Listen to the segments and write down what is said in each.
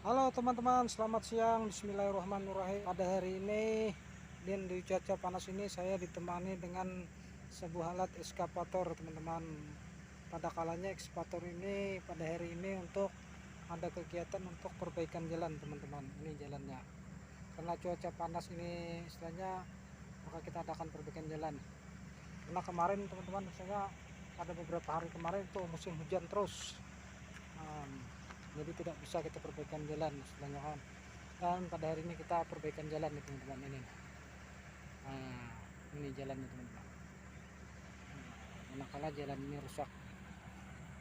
Halo teman-teman, selamat siang. Bismillahirrahmanirrahim. Pada hari ini dan di cuaca panas ini saya ditemani dengan sebuah alat excavator, teman-teman. Pada kalanya excavator ini pada hari ini untuk ada kegiatan untuk perbaikan jalan, teman-teman. Ini jalannya. Karena cuaca panas ini istilahnya, maka kita adakan perbaikan jalan. Karena kemarin teman-teman, saya ada beberapa hari kemarin itu musim hujan terus. Jadi tidak bisa kita perbaikan jalan istilahnya kan. Dan pada hari ini kita perbaikan jalan nih teman-teman ini. Ini jalannya teman-teman. Manakala jalan ini rusak.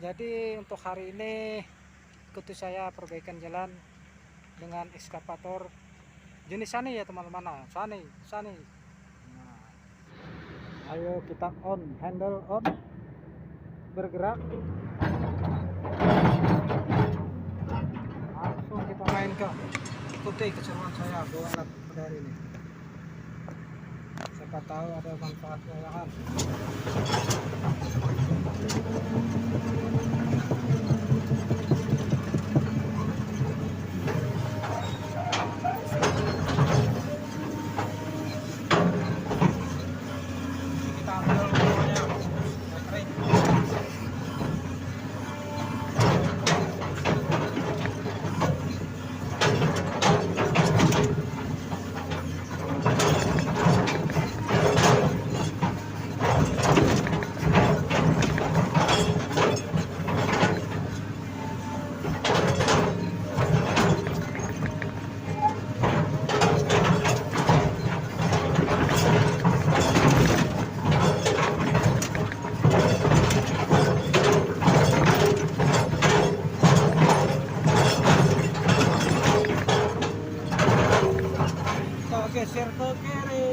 Jadi untuk hari ini ikuti saya perbaikan jalan dengan ekskavator jenis sani ya teman-teman. Sani. Ayo kita on, handle on, bergerak. Langsung kita mainkan, ikuti keseruan saya bawa alat pada hari ini. Siapa tahu ada manfaatnya ya kan. Kita ambil bawahnya kering. Geser ke kiri.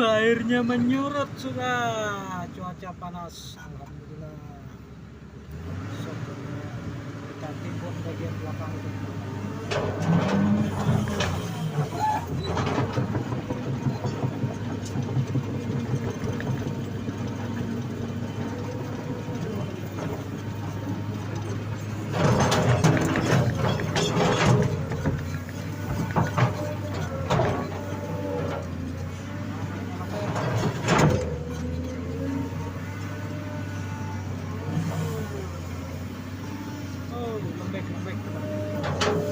Airnya menyurut sudah, cuaca panas. Alhamdulillah. Kita timbun bagian belakang itu.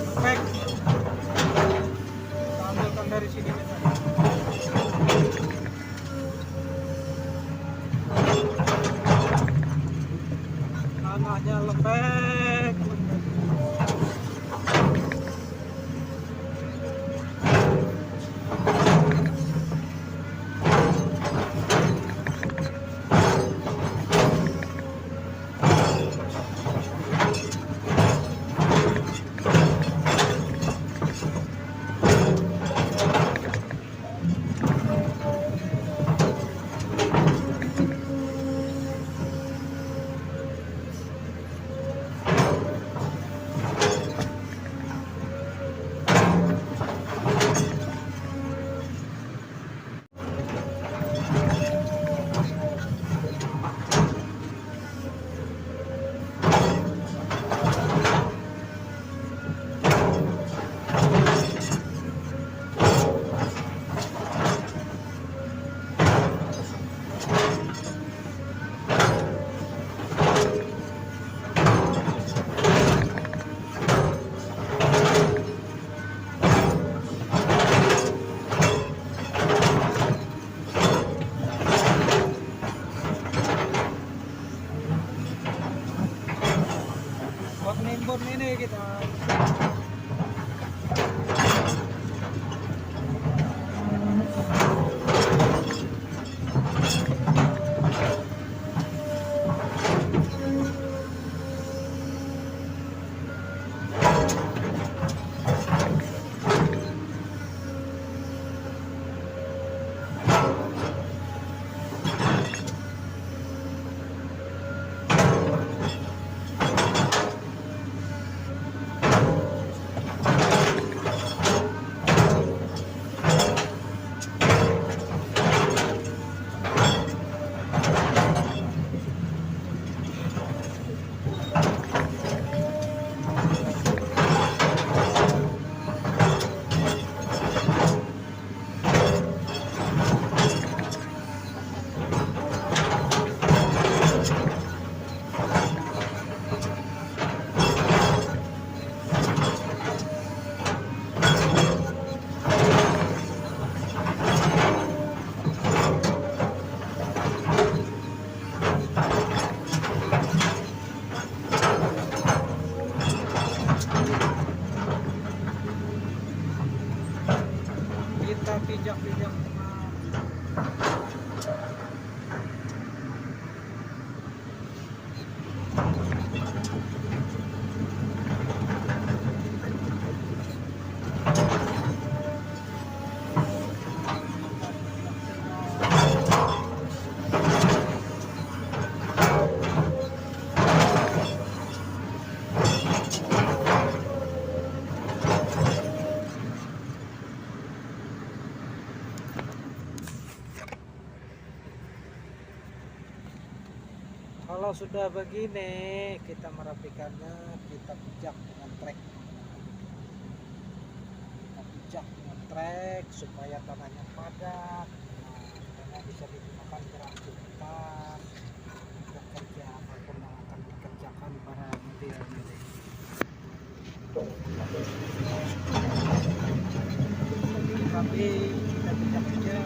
Lembek. Kita ambilkan dari sini. sedikit. Kita pijak-pijak. Kalau sudah begini, kita merapikannya, kita pijak dengan trek. Kita pijak dengan trek supaya tanahnya padat. Nah, tanah bisa digunakan gerak cepat untuk kerja apapun yang akan dikerjakan para mobil-mobil. Tapi kita pijak-pijak.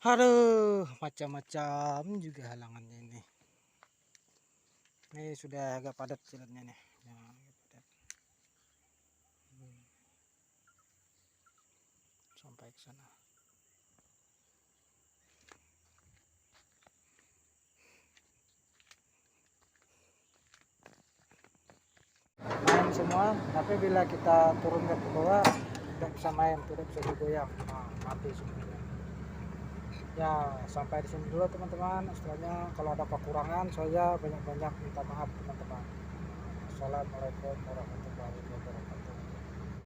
Aduh, macam-macam juga halangannya ini. Ini sudah agak padat jalannya nih. Ya, agak padat. Sampai ke sana. Main semua, tapi bila kita turun ke bawah tidak bisa main, tidak bisa digoyang. Nah, mati semuanya. Ya, sampai di sini dulu teman-teman. Setelahnya kalau ada kekurangan saya banyak-banyak minta maaf teman-teman. Assalamualaikum warahmatullahi wabarakatuh.